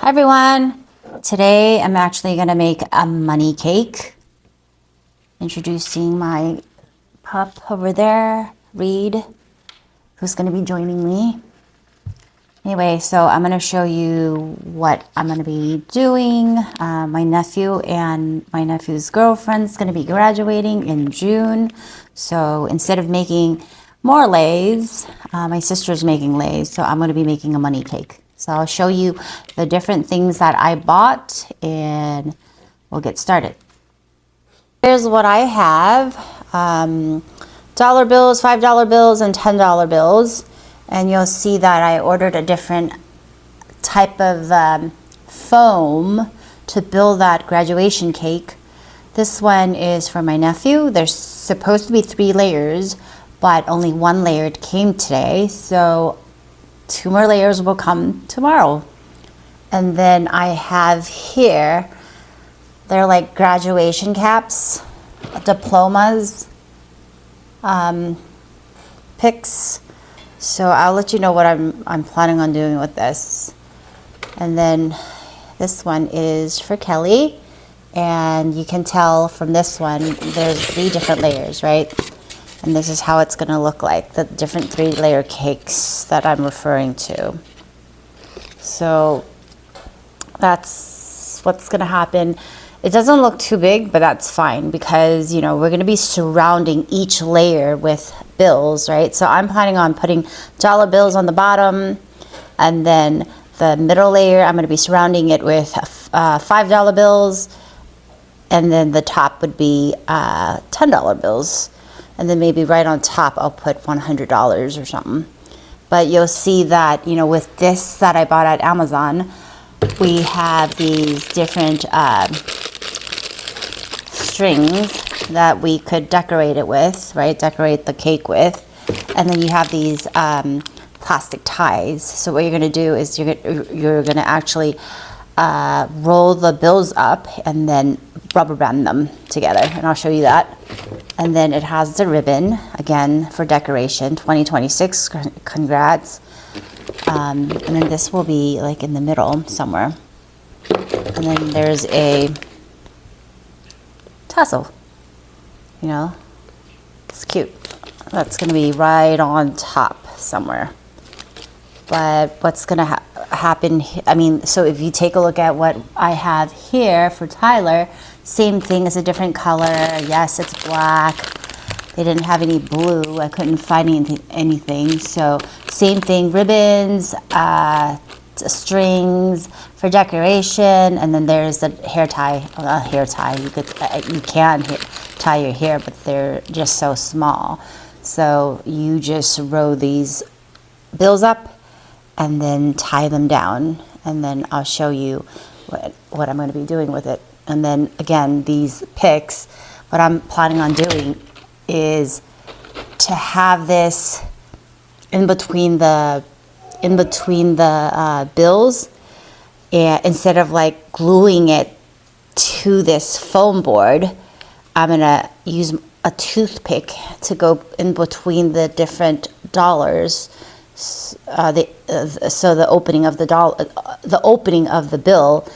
Hi everyone! Today I'm actually going to make a money cake. Introducing my pup over there, Reed, who's going to be joining me. Anyway, so I'm going to show you what I'm going to be doing. My nephew and my nephew's girlfriend's going to be graduating in June. So instead of making more lays, my sister's making lays, so I'm going to be making a money cake. So I'll show you the different things that I bought and we'll get started. Here's what I have. Dollar bills, $5 bills, and $10 bills. And you'll see that I ordered a different type of foam to build that graduation cake. This one is for my nephew. There's supposed to be 3 layers, but only 1 layer came today. So 2 more layers will come tomorrow. And then I have here, they're like graduation caps, diplomas, pics. So I'll let you know what I'm planning on doing with this. And then this one is for Kelly. And you can tell from this one, there's 3 different layers, right? And this is how it's going to look like, the different 3-layer cakes that I'm referring to. So that's what's going to happen. It doesn't look too big, but that's fine because, you know, we're going to be surrounding each layer with bills, right? So I'm planning on putting dollar bills on the bottom, and then the middle layer, I'm going to be surrounding it with $5 bills, and then the top would be $10 bills. And then maybe right on top, I'll put $100 or something. But you'll see that, you know, with this that I bought at Amazon, we have these different strings that we could decorate it with, right? Decorate the cake with. And then you have these plastic ties. So what you're going to do is you're going to actually roll the bills up and then rubber band them together. And I'll show you that. And then it has the ribbon, again, for decoration, 2026, congrats. And then this will be like in the middle somewhere. And then there's a tassel, you know, it's cute. That's gonna be right on top somewhere. But what's gonna happen, I mean, so if you take a look at what I have here for Tyler, same thing, it's a different color. Yes, it's black. They didn't have any blue. I couldn't find anything. So same thing, ribbons, strings for decoration, and then there's the hair tie. Well, hair tie. You can tie your hair, but they're just so small. So you just roll these bills up and then tie them down, and then I'll show you what I'm going to be doing with it. And then again, these picks, what I'm planning on doing is to have this in between the bills, and instead of like gluing it to this foam board, I'm gonna use a toothpick to go in between the different dollars. So the opening of the opening of the bill,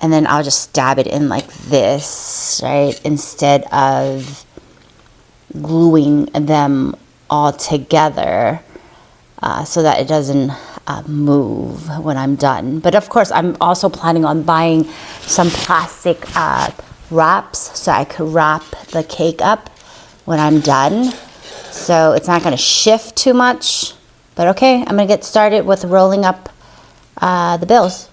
and then I'll just stab it in like this, right? Instead of gluing them all together, so that it doesn't move when I'm done. But of course, I'm also planning on buying some plastic wraps so I could wrap the cake up when I'm done. So it's not going to shift too much. But okay, I'm going to get started with rolling up the bills.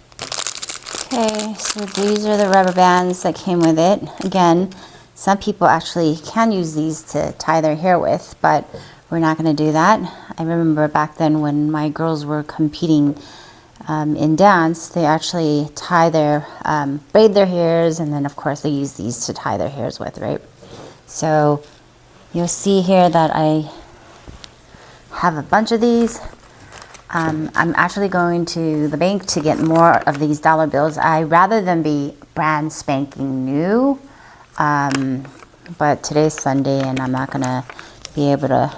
Okay, so these are the rubber bands that came with it. Again, some people actually can use these to tie their hair with, but we're not going to do that. I remember back then when my girls were competing in dance, they actually braid their hairs, and then of course they use these to tie their hairs with, right? So you'll see here that I have a bunch of these. I'm actually going to the bank to get more of these dollar bills. Rather than be brand spanking new, but today's Sunday and I'm not gonna be able to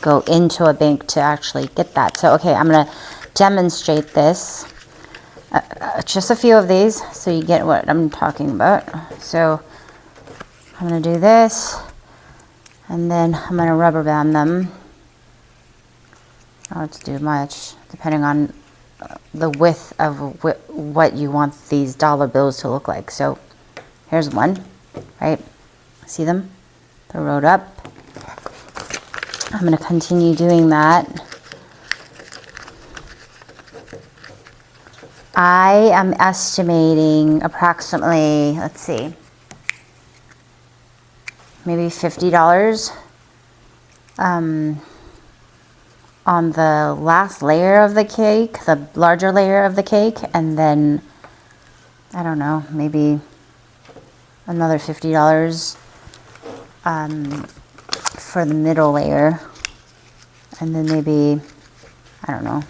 go into a bank to actually get that. So okay, I'm gonna demonstrate this. just a few of these so you get what I'm talking about. So I'm going to do this, and then I'm going to rubber band them. I don't have to do much, depending on the width of what you want these dollar bills to look like. So here's one, right? See them? They're rolled up. I'm going to continue doing that. I am estimating approximately, let's see, maybe $50 on the last layer of the cake, the larger layer of the cake, and then, I don't know, maybe another $50 for the middle layer, and then maybe, I don't know,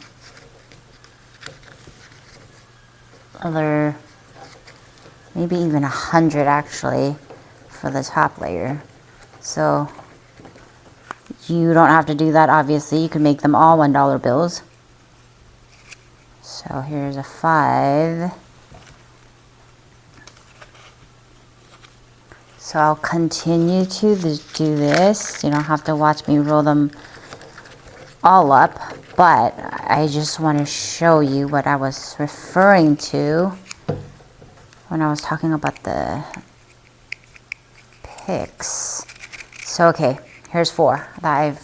maybe even 100 actually for the top layer. So you don't have to do that, obviously. You can make them all $1 bills. So here's a 5. So I'll continue to do this. You don't have to watch me roll them all up, but I just want to show you what I was referring to when I was talking about the picks. So okay, here's 4 that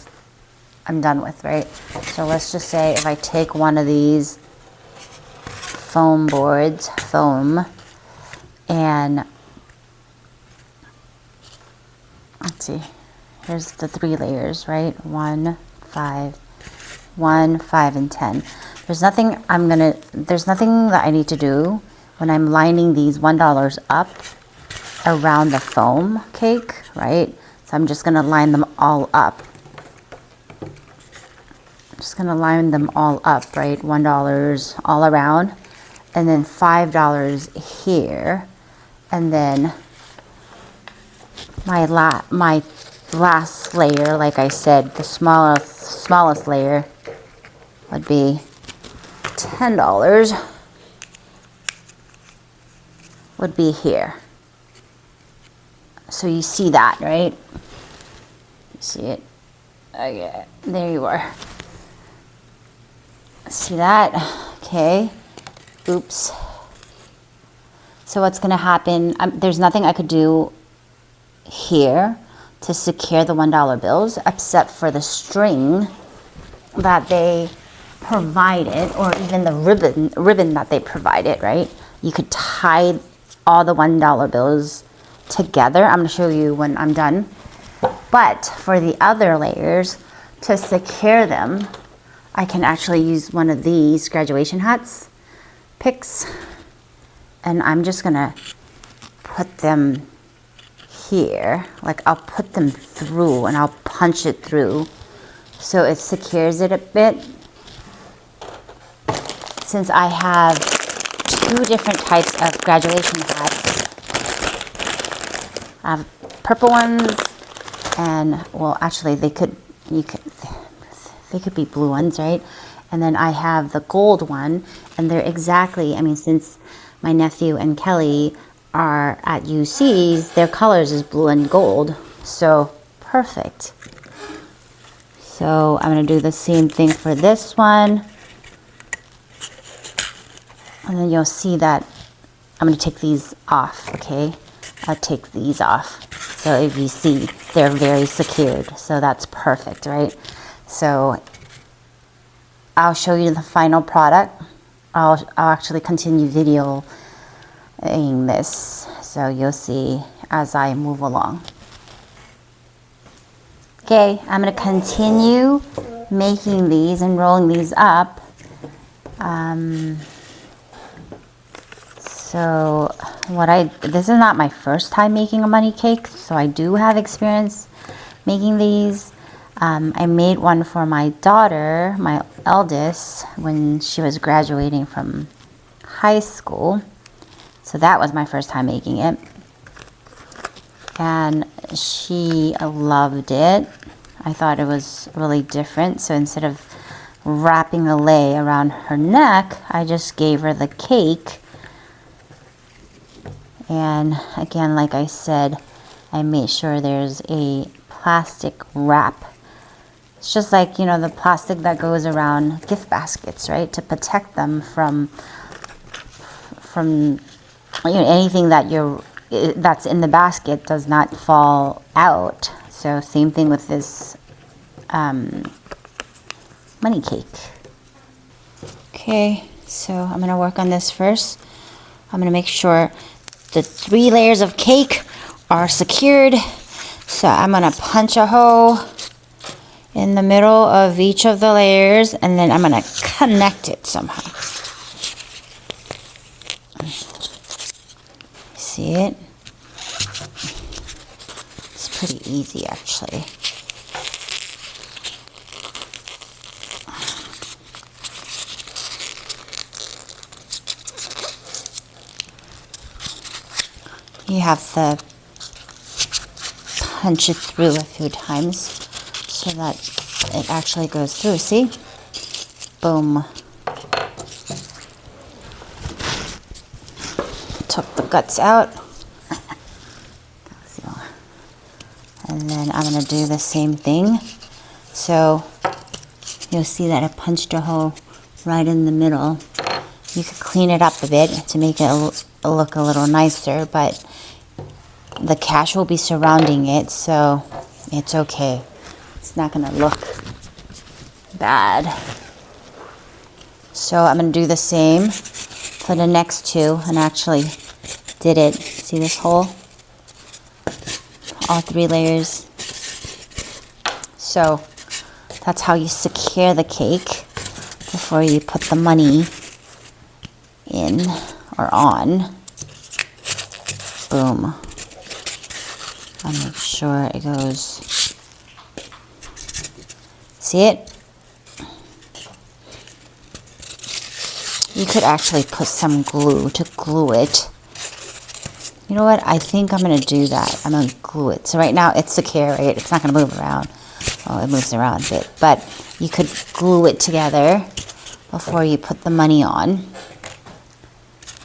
I'm done with, right? So let's just say if I take one of these foam boards, and let's see, here's the 3 layers, right? 1, 5, and 10. There's nothing that I need to do when I'm lining these $1 up around the foam cake, right? So I'm just gonna line them all up. I'm just gonna line them all up, right? $1 all around, and then $5 here, and then my last layer, like I said, the smallest layer would be $10, would be here. So you see that, right? You see it? Okay, there you are. See that? Okay. Oops. So what's gonna happen, there's nothing I could do here to secure the $1 bills except for the string that they provided, or even the ribbon that they provided, right? You could tie all the $1 bills together. I'm going to show you when I'm done. But for the other layers, to secure them, I can actually use one of these graduation hats picks, and I'm just going to put them here. Like, I'll put them through and I'll punch it through so it secures it a bit. Since I have 2 different types of graduation hats, I have purple ones, and well, actually they could be blue ones, right? And then I have the gold one, and they're exactly, I mean, since my nephew and Kelly are at UC's, their colors is blue and gold, so perfect. So I'm going to do the same thing for this one, and then you'll see that I'm going to take these off. Okay, I'll take these off, so if you see, they're very secured, so that's perfect, right? So I'll show you the final product. I'll actually continue videoing this, so you'll see as I move along. Okay, I'm going to continue making these and rolling these up. So this is not my first time making a money cake, so I do have experience making these. I made one for my daughter, my eldest, when she was graduating from high school. So that was my first time making it. And she loved it. I thought it was really different. So instead of wrapping a lei around her neck, I just gave her the cake. And again, like I said, I made sure there's a plastic wrap. It's just like, you know, the plastic that goes around gift baskets, right? To protect them from you know, anything that's in the basket does not fall out. So same thing with this money cake. Okay, so I'm gonna work on this first. I'm gonna make sure the 3 layers of cake are secured. So I'm gonna punch a hole in the middle of each of the layers, and then I'm gonna connect it somehow. See it? It's pretty easy, actually. You have to punch it through a few times so that it actually goes through. See? Boom. Took the guts out. And then I'm going to do the same thing. So you'll see that I punched a hole right in the middle. You could clean it up a bit to make it look a little nicer, but the cash will be surrounding it, so it's okay. It's not going to look bad. So I'm going to do the same for the next 2, and actually did it. See this hole? All 3 layers. So that's how you secure the cake before you put the money in or on. Boom. I'll make sure it goes. See it? You could actually put some glue to glue it. You know what? I think I'm going to do that. I'm going to glue it. So right now it's secure, right? It's not going to move around. Oh, it moves around a bit. But you could glue it together before you put the money on.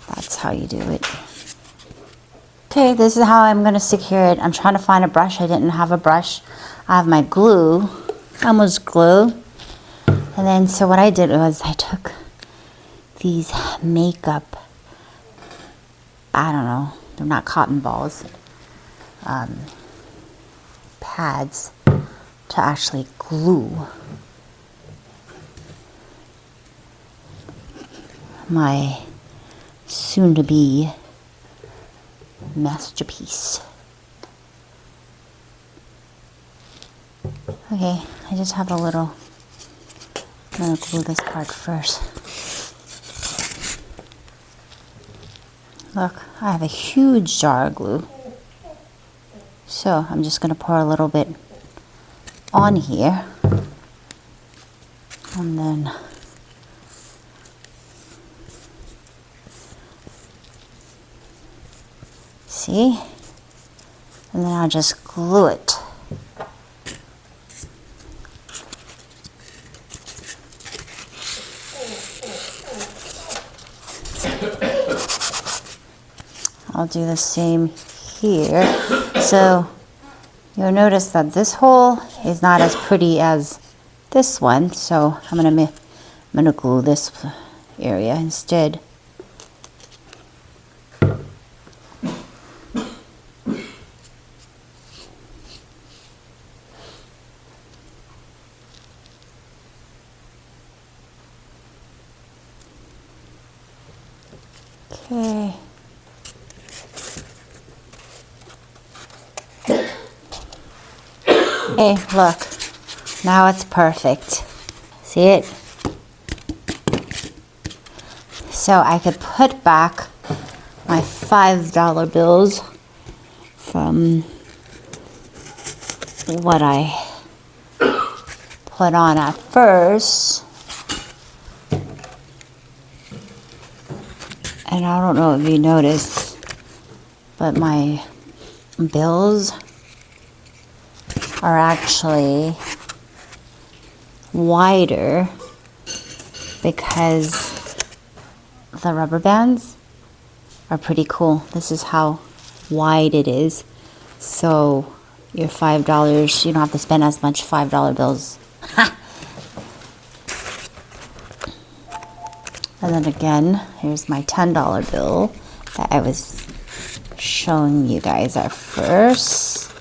That's how you do it. Okay, this is how I'm going to secure it. I'm trying to find a brush. I didn't have a brush. I have my glue. Almost glue. And then, so what I did was I took these makeup, I don't know, they're not cotton balls, pads to actually glue my soon-to-be masterpiece. Okay, I just have a little, I'm gonna glue this part first. Look, I have a huge jar of glue. So I'm just gonna pour a little bit on here. And then see? And then I'll just glue it. I'll do the same here. So you'll notice that this hole is not as pretty as this one. So I'm gonna glue this area instead. Okay. Hey, look. Now it's perfect. See it? So I could put back my $5 bills from what I put on at first. And I don't know if you noticed, but my bills are actually wider because the rubber bands are pretty cool. This is how wide it is. So your $5, you don't have to spend as much $5 bills. And then again, here's my $10 bill that I was showing you guys at first.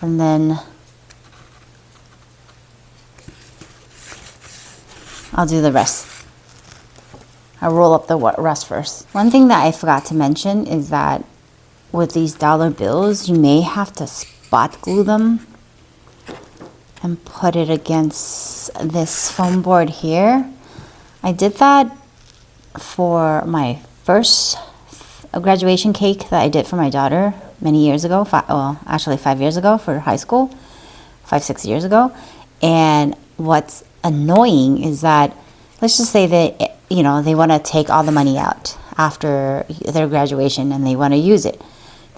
And then I'll do the rest. I'll roll up the rest first. One thing that I forgot to mention is that with these dollar bills, you may have to spot glue them and put it against this foam board here. I did that for my first graduation cake that I did for my daughter many years ago. Actually 5 years ago for high school, 6 years ago. And what's annoying is that, let's just say that, you know, they want to take all the money out after their graduation and they want to use it.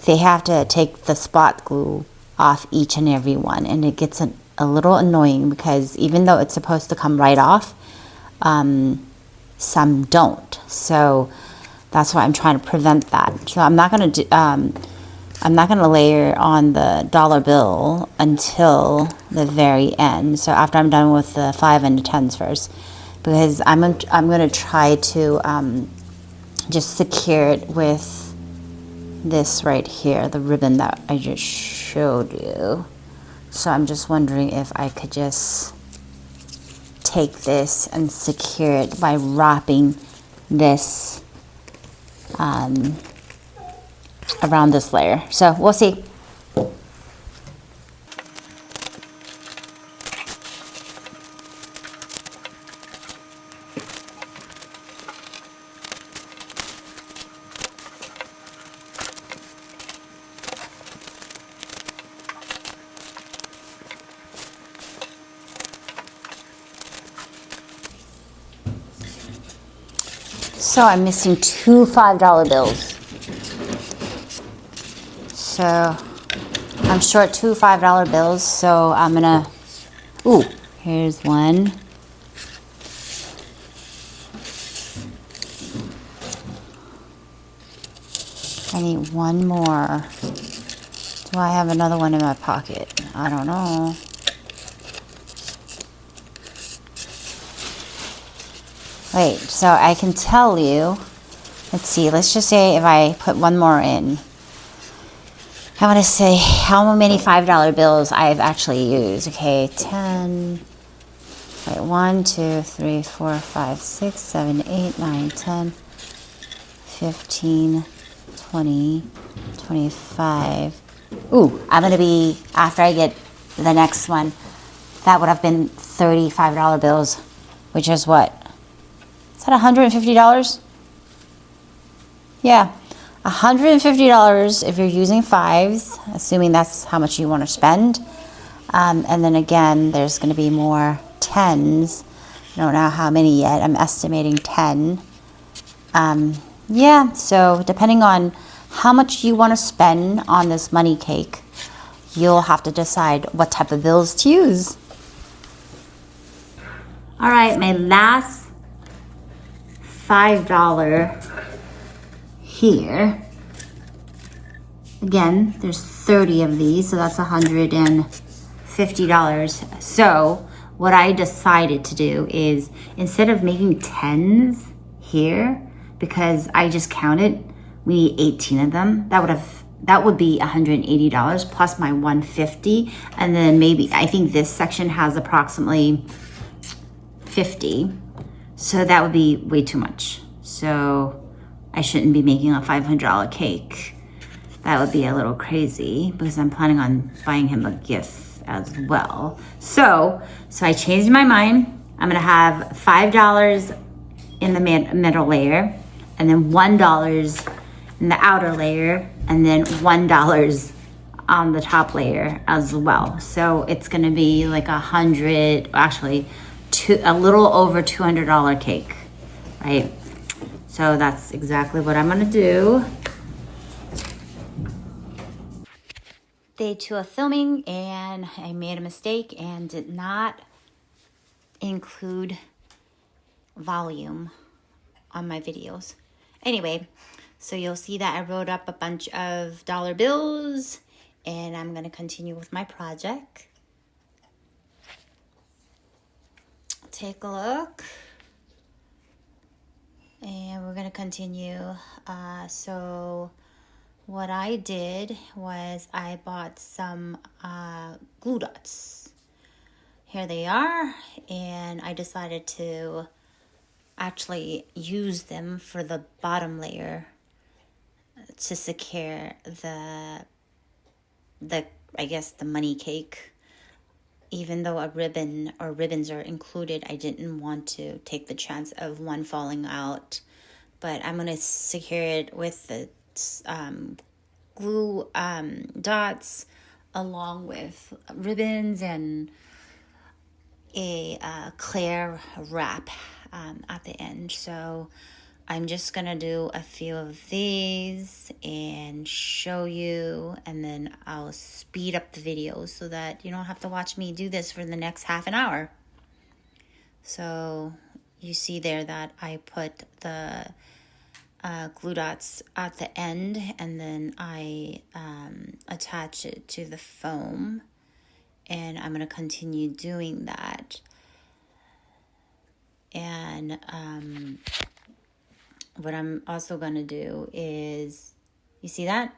They have to take the spot glue off each and every one, and it gets a little annoying because even though it's supposed to come right off, some don't. So that's why I'm trying to prevent that. So I'm not going to layer on the dollar bill until the very end. So after I'm done with the 5 and the 10s first, because I'm going to try to just secure it with this right here, the ribbon that I just showed you. So I'm just wondering if I could just take this and secure it by wrapping this around this layer. So we'll see. So I'm missing 2 $5 bills. So I'm short 2 $5 bills. So I'm gonna, ooh, here's one. I need one more. Do I have another one in my pocket? I don't know. Wait, so I can tell you, let's see, let's just say if I put one more in, I want to say how many $5 bills I've actually used. Okay, 10, wait, 1, 2, 3, 4, 5, 6, 7, 8, 9, 10, 15, 20, 25. Ooh, I'm going to be, after I get the next one, that would have been $35 bills, which is what? Is that $150? Yeah, $150 if you're using 5s, assuming that's how much you want to spend. And then again, there's going to be more 10s. I don't know how many yet. I'm estimating 10. Yeah, so depending on how much you want to spend on this money cake, you'll have to decide what type of bills to use. All right, my last $5 here. Again, there's 30 of these, so that's $150. So what I decided to do is, instead of making 10s here, because I just counted, we need 18 of them. That would be $180 plus my $150, and then maybe, I think this section has approximately 50. So that would be way too much. So I shouldn't be making a $500 cake. That would be a little crazy because I'm planning on buying him a gift as well. So I changed my mind. I'm gonna have $5 in the middle layer, and then $1 in the outer layer, and then $1 on the top layer as well. So it's gonna be like a little over $200 cake, right? So that's exactly what I'm gonna do. Day 2 of filming, and I made a mistake and did not include volume on my videos. Anyway, so you'll see that I wrote up a bunch of dollar bills, and I'm going to continue with my project. Take a look. And we're going to continue. So what I did was I bought some glue dots. Here they are. And I decided to actually use them for the bottom layer to secure the I guess the money cake. Even though a ribbon or ribbons are included, I didn't want to take the chance of one falling out. But I'm going to secure it with the glue dots along with ribbons and a clear wrap at the end. So I'm just going to do a few of these and show you, and then I'll speed up the video so that you don't have to watch me do this for the next half an hour. So you see there that I put the glue dots at the end, and then I attach it to the foam, and I'm going to continue doing that. And what I'm also going to do is, you see that?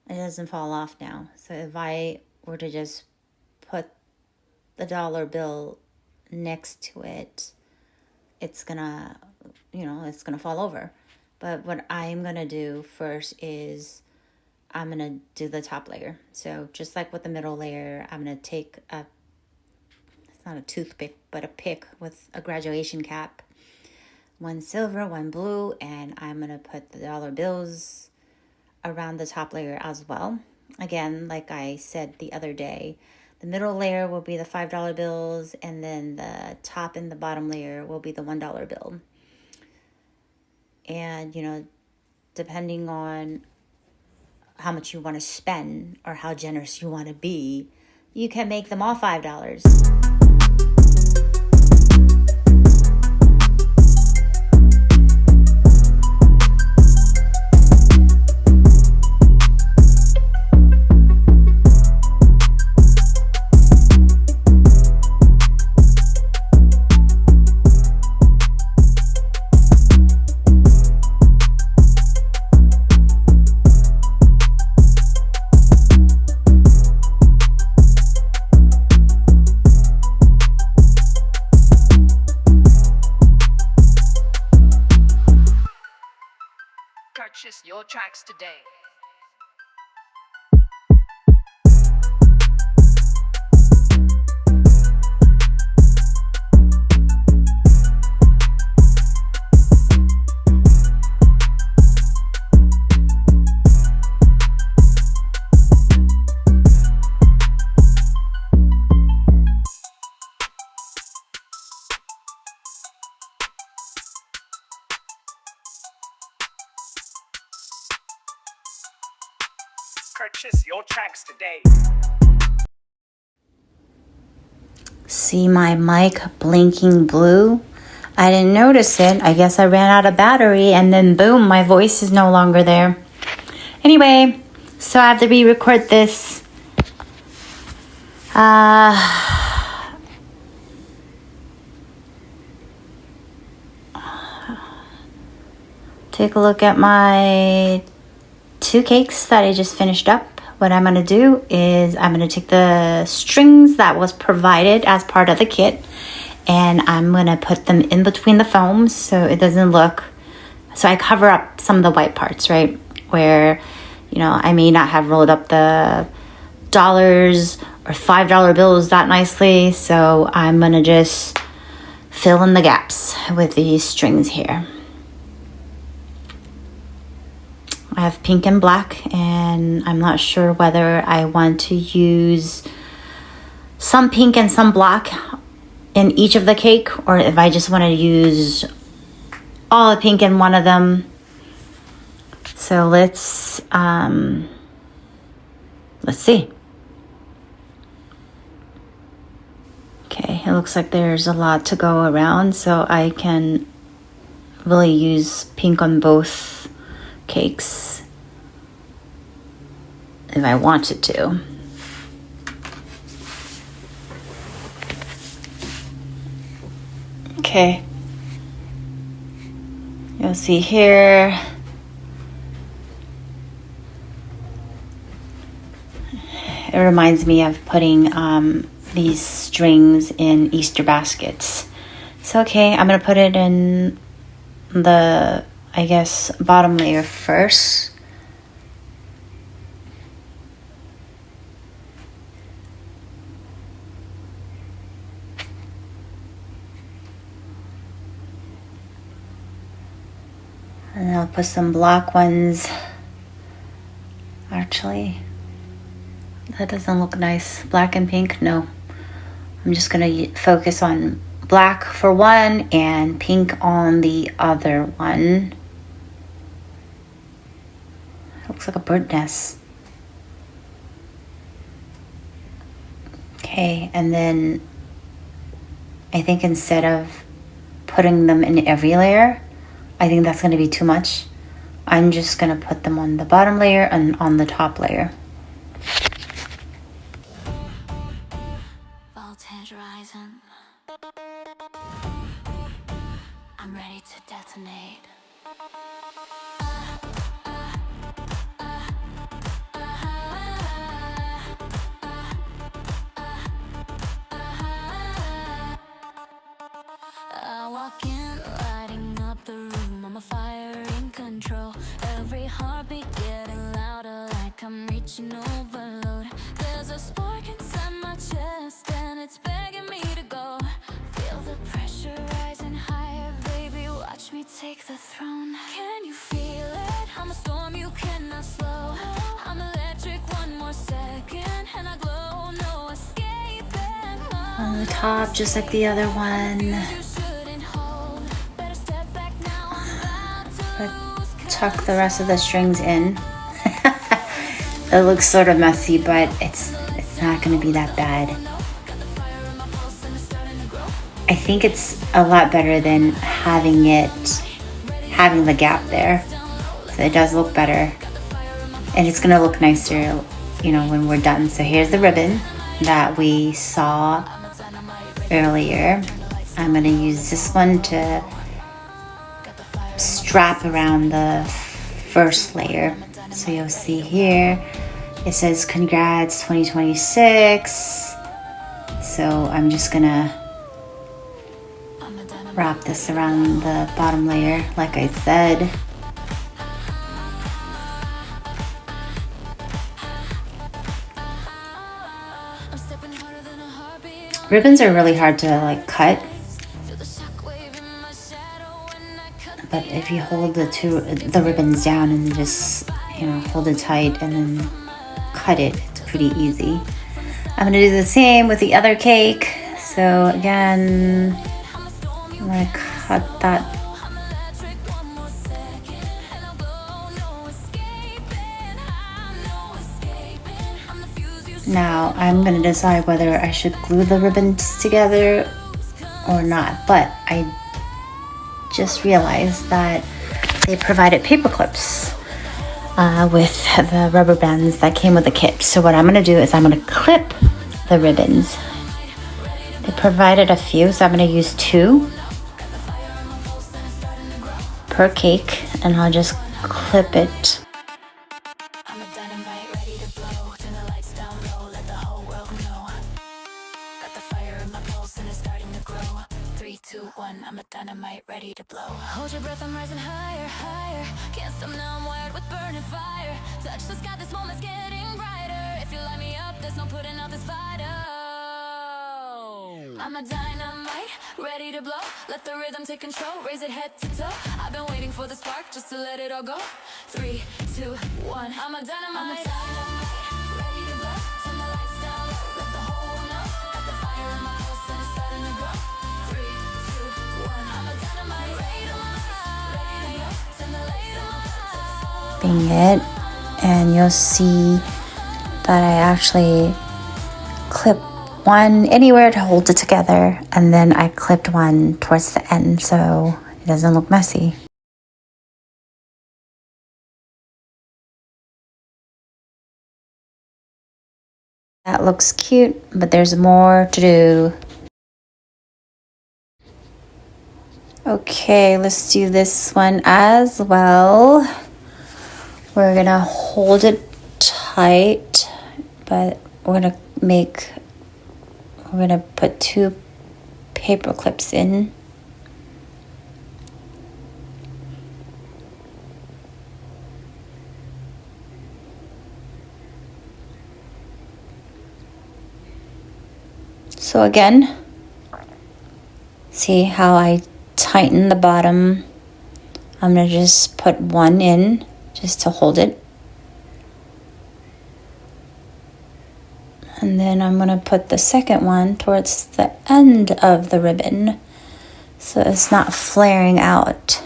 It doesn't fall off now. So if I were to just put the dollar bill next to it, it's gonna, it's gonna fall over. But what I'm gonna do first is I'm gonna do the top layer. So just like with the middle layer, I'm gonna take it's not a toothpick, but a pick with a graduation cap. One silver, one blue, and I'm going to put the dollar bills around the top layer as well. Again, like I said the other day, the middle layer will be the $5 bills, and then the top and the bottom layer will be the $1 bill. And, depending on how much you want to spend or how generous you want to be, you can make them all $5. Purchase your tracks today. Purchase your tracks today. See my mic blinking blue? I didn't notice it. I guess I ran out of battery, and then boom, my voice is no longer there. Anyway, so I have to re-record this. Take a look at my 2 cakes that I just finished up. What I'm going to do is I'm going to take the strings that was provided as part of the kit, and I'm going to put them in between the foams so it doesn't look, so I cover up some of the white parts, right? Where, I may not have rolled up the dollars or $5 bills that nicely. So I'm going to just fill in the gaps with these strings here. I have pink and black, and I'm not sure whether I want to use some pink and some black in each of the cake, or if I just want to use all the pink in one of them. So let's see. Okay, it looks like there's a lot to go around, so I can really use pink on both cakes if I wanted to. Okay, you'll see here it reminds me of putting these strings in Easter baskets. So okay, I'm gonna put it in the, I guess, bottom layer first. And then I'll put some black ones. Actually, that doesn't look nice. Black and pink, no. I'm just gonna focus on black for one and pink on the other one. Looks like a bird nest. Okay, and then I think instead of putting them in every layer, I think that's gonna be too much. I'm just gonna put them on the bottom layer and on the top layer. Voltage rising. I'm ready to detonate. I walk in, lighting up the room. I'm a fire in control. Every heartbeat getting louder, like I'm reaching overload. There's a spark inside my chest, and it's begging me to go. Feel the pressure rising higher, baby. Watch me take the throne. Can you feel it? I'm a storm you cannot slow. I'm electric, one more second, and I glow. No escaping. On the top, just like the other one. But tuck the rest of the strings in. It looks sort of messy, but it's not going to be that bad. I think it's a lot better than having the gap there. So it does look better, and it's going to look nicer, you know, when we're done. So here's the ribbon that we saw earlier. I'm going to use this one to strap around the first layer. So you'll see here it says congrats 2026. So I'm just gonna wrap this around the bottom layer like I said. Ribbons are really hard to like cut, but if you hold the ribbons down and just, you know, hold it tight and then cut it, it's pretty easy. I'm gonna do the same with the other cake. So again, I'm gonna cut that. Now I'm gonna decide whether I should glue the ribbons together or not, but I just realized that they provided paper clips with the rubber bands that came with the kit. So what I'm gonna do is I'm gonna clip the ribbons. They provided a few, so I'm gonna use 2 per cake, and I'll just clip it. I'm a dynamite ready to blow. Turn the lights down low, let the whole world know. Got the fire in my pulse and it's starting to grow. 3, 2, 1, I'm a dynamite ready to blow. Hold your breath, I'm rising higher, higher. Can't stop now, I'm wired with burning fire. Touch the sky, this moment's getting brighter. If you light me up, there's no putting out this fight. I'm a dynamite, ready to blow. Let the rhythm take control, raise it head to toe. I've been waiting for the spark just to let it all go. 3, 2, 1, I'm a dynamite. Ready to blow, turn the lights down low, let the whole world know. Got the fire in my pulse and it's starting to grow. 3, 2, 1, I'm a dynamite. Ready to blow, turn the lights down low. Bing it, and you'll see that I actually clip one anywhere to hold it together, and then I clipped one towards the end so it doesn't look messy. That looks cute, but there's more to do. Okay, let's do this one as well. We're gonna hold it tight, but we're gonna put 2 paper clips in. So again, see how I tighten the bottom? I'm gonna just put 1 in just to hold it. And then I'm gonna put the second one towards the end of the ribbon so it's not flaring out.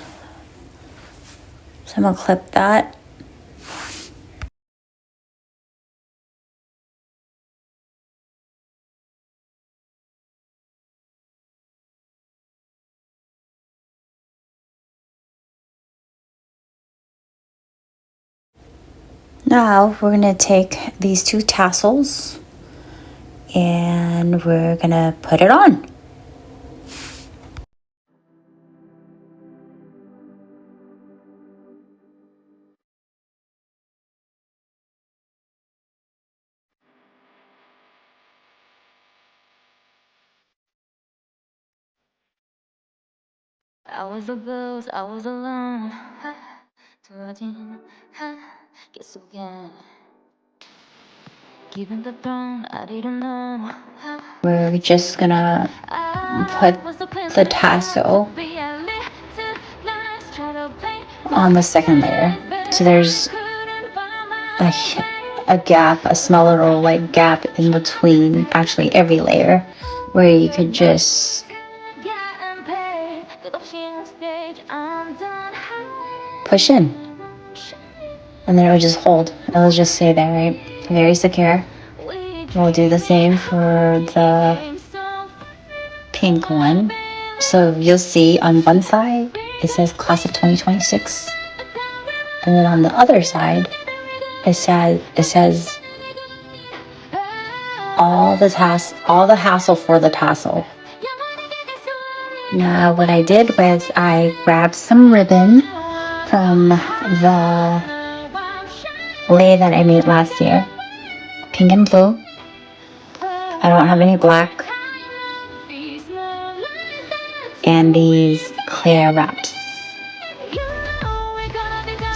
So I'm gonna clip that. Now we're gonna take these 2 tassels and we're gonna put it on. I was the blues, I was alone. Guess again. Given the throne, I didn't know. We're just gonna put the tassel on the second layer. So there's a gap, a small little like gap in between actually every layer where you could just push in and then it would just hold. It will just stay there, right? Very secure. We'll do the same for the pink one. So you'll see on one side it says class of 2026, and then on the other side it says all the hassle for the tassel. Now what I did was I grabbed some ribbon from the lei that I made last year, pink and blue. I don't have any black. And these clear wraps.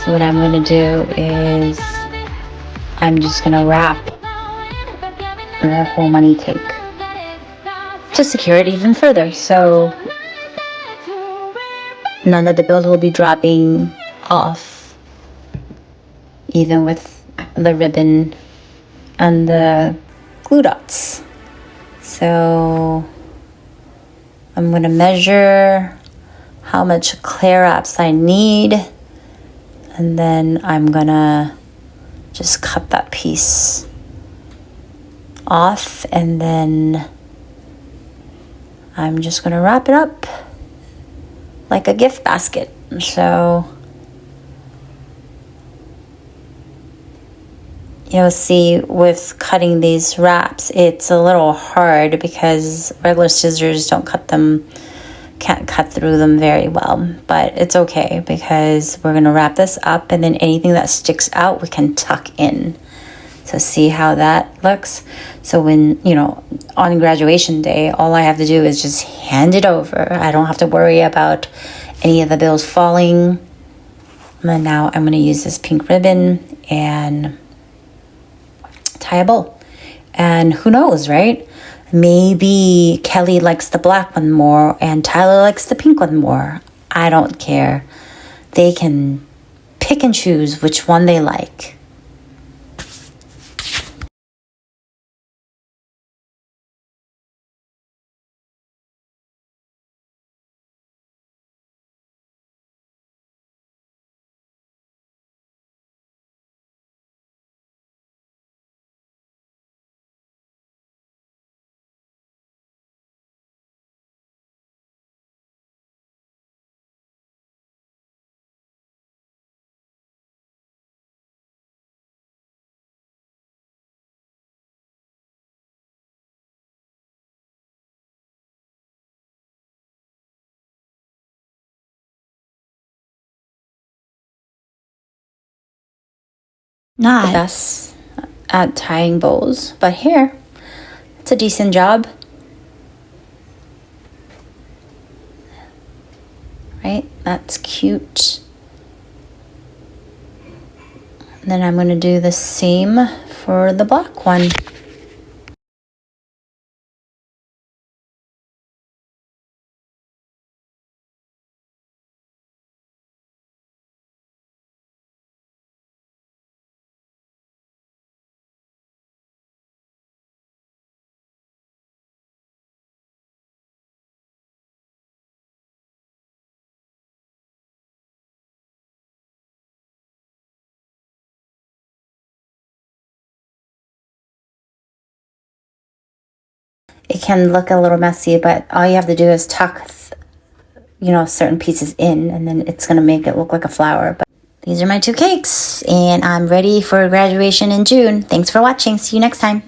So what I'm going to do is I'm just going to wrap the whole money cake to secure it even further, so none of the bills will be dropping off, even with the ribbon and the glue dots. So I'm going to measure how much clear wraps I need, and then I'm going to just cut that piece off, and then I'm just going to wrap it up like a gift basket. So you'll see with cutting these wraps, it's a little hard because regular scissors can't cut through them very well, but it's okay because we're going to wrap this up, and then anything that sticks out we can tuck in. So see how that looks? So when, on graduation day, all I have to do is just hand it over. I don't have to worry about any of the bills falling. And now I'm going to use this pink ribbon and tie a bow. And who knows, right? Maybe Kelly likes the black one more and Tyler likes the pink one more. I don't care. They can pick and choose which one they like. not the best at tying bows, but here, it's a decent job. Right? That's cute. And then I'm going to do the same for the black one. It can look a little messy, but all you have to do is tuck, certain pieces in, and then it's going to make it look like a flower. But these are my 2 cakes, and I'm ready for graduation in June. Thanks for watching. See you next time.